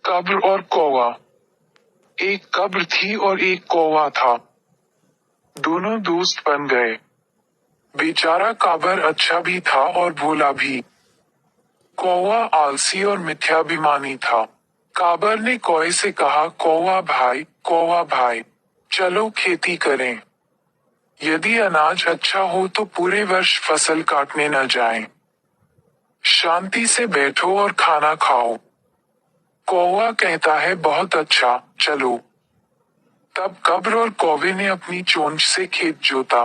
कब्र और कौवा। एक कब्र थी और एक कौवा था। दोनों दोस्त बन गए। बेचारा काबर अच्छा भी था और भोला भी। कौवा आलसी और मिथ्याभिमानी था। काबर ने कौवे से कहा, कौवा भाई, चलो खेती करें। यदि अनाज अच्छा हो तो पूरे वर्ष फसल काटने न जाएं। शांति से बैठो और खाना खाओ। कौवा कहता है, बहुत अच्छा, चलो। तब कब्र और कौवे ने अपनी चोंच से खेत जोता।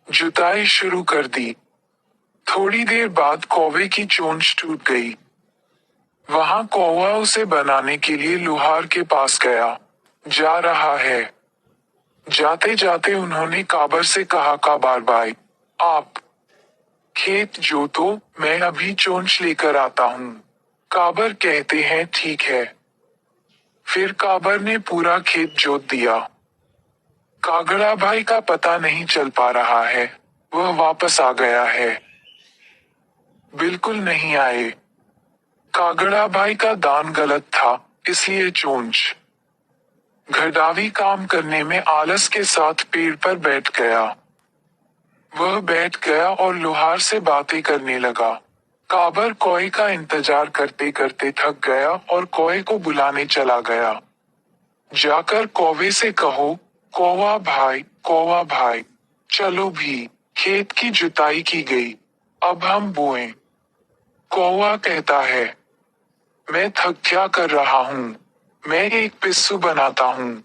जुताई शुरू कर दी। थोड़ी देर बाद कौवे की चोंच टूट गई। वहां कौवा उसे बनाने के लिए लोहार के पास गया। जा रहा है। जाते जाते उन्होंने काबर से कहा, काबर भाई, आप खेत जोतो, मैं अभी चोंच लेकर आता हूँ। काबर कहते हैं, ठीक है। फिर काबर ने पूरा खेत जोत दिया। कागड़ा भाई का पता नहीं चल पा रहा है। वह वापस आ गया है। बिल्कुल नहीं आए। कागड़ा भाई का दान गलत था, इसलिए चोंच। घरडावी काम करने में आलस के साथ पेड़ पर बैठ गया। वह बैठ गया और लोहार से बातें करने लगा। काबर कौवे का इंतजार करते करते थक गया और कौवे को बुलाने चला गया। जाकर कौवे से कहो, कौवा भाई, चलो भी, खेत की जुताई की गई, अब हम बोएं। कौवा कहता है, मैं थक क्या कर रहा हूँ, मैं एक पिस्सू बनाता हूँ।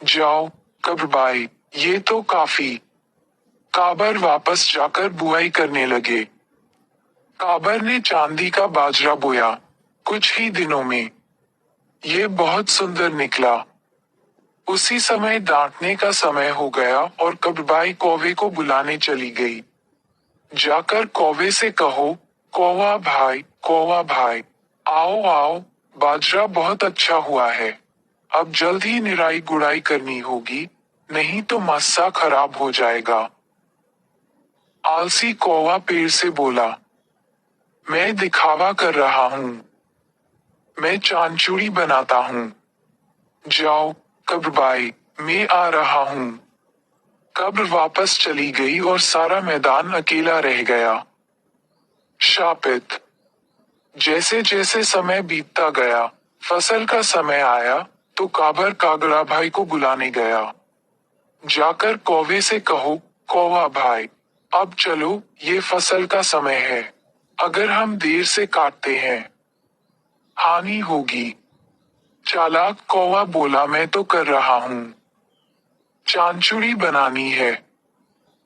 जाओ, कब्र भाई, ये तो काफी। काबर वापस जाकर बुआई करने लगे। काबर ने चांदी का बाजरा बोया। कुछ ही दिनों में ये बहुत सुंदर निकला। उसी समय डांटने का समय हो गया और कब्रबाई कौवे को बुलाने चली गई। जाकर कौवे से कहो, कौवा भाई, आओ आओ, बाजरा बहुत अच्छा हुआ है। अब जल्द ही निराई गुड़ाई करनी होगी, नहीं तो मस्सा खराब हो जाएगा। आलसी कौवा पेड़ से बोला, मैं दिखावा कर रहा हूँ। मैं चांचूड़ी बनाता हूँ। जाओ, कब्रबाई, मैं आ रहा हूँ। कब्र वापस चली गई और सारा मैदान अकेला रह गया। शापित। जैसे जैसे समय बीतता गया, फसल का समय आया, तो काबर कागड़ा भाई को बुलाने गया। जाकर कौवे से कहो, कौवा भाई, अब चलो, ये फसल का समय है। अगर हम देर से काटते हैं, हानि होगी। चालाक कौवा बोला, मैं तो कर रहा हूँ। चांचूड़ी बनानी है।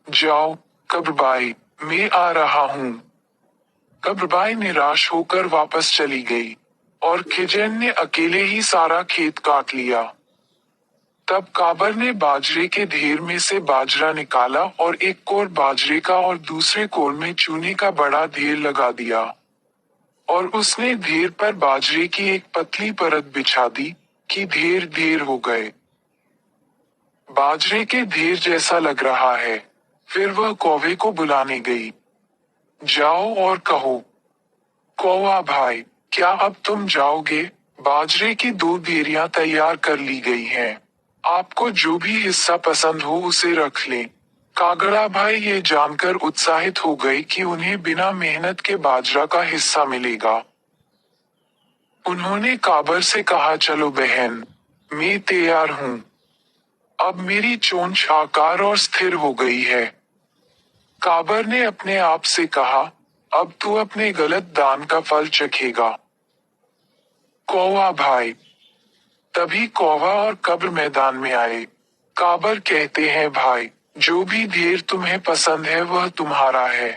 जाओ, कब्रबाई, मैं आ रहा हूँ। कब्रबाई निराश होकर वापस चली गई, और खिजन ने अकेले ही सारा खेत काट लिया। तब काबर ने बाजरे के ढेर में से बाजरा निकाला और एक कोर बाजरे का और दूसरे कोर में चूने का बड़ा ढेर लगा दिया। और उसने ढेर पर बाजरे की एक पतली परत बिछा दी, कि ढेर ढेर हो गए। बाजरे के ढेर जैसा लग रहा है। फिर वह कौवे को बुलाने गई। जाओ और कहो, कौवा भाई, क्या अब तुम जाओगे? बाजरे की 2 ढेरियां तैयार कर ली गई हैं। आपको जो भी हिस्सा पसंद हो उसे रख लें। कागड़ा भाई ये जानकर उत्साहित हो गए कि उन्हें बिना मेहनत के बाजरा का हिस्सा मिलेगा। उन्होंने काबर से कहा, चलो बहन, मैं तैयार हूँ। अब मेरी चोंच आकार और स्थिर हो गई है। काबर ने अपने आप से कहा, अब तू अपने गलत दान का फल चखेगा। कौवा भाई। तभी कौवा और कब्र मैदान में आए। काबर कहते हैं, भाई, जो भी ढेर तुम्हें पसंद है वह तुम्हारा है।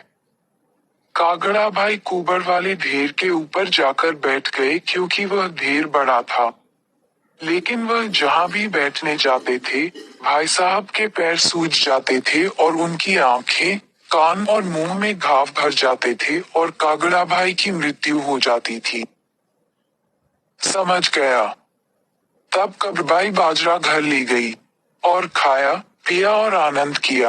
कागड़ा भाई कुबड़ वाले ढेर के ऊपर जाकर बैठ गए क्योंकि वह ढेर बड़ा था। लेकिन वह जहाँ भी बैठने जाते थे, भाई साहब के पैर सूज जाते थे और उनकी आंखें, कान और मुंह में घाव भर जाते थे और कागड़ा भाई की मृत्यु हो जाती थी। समझ गया। तब कब्रबाई बाजरा घर ले गई और खाया, पिया और आनंद किया।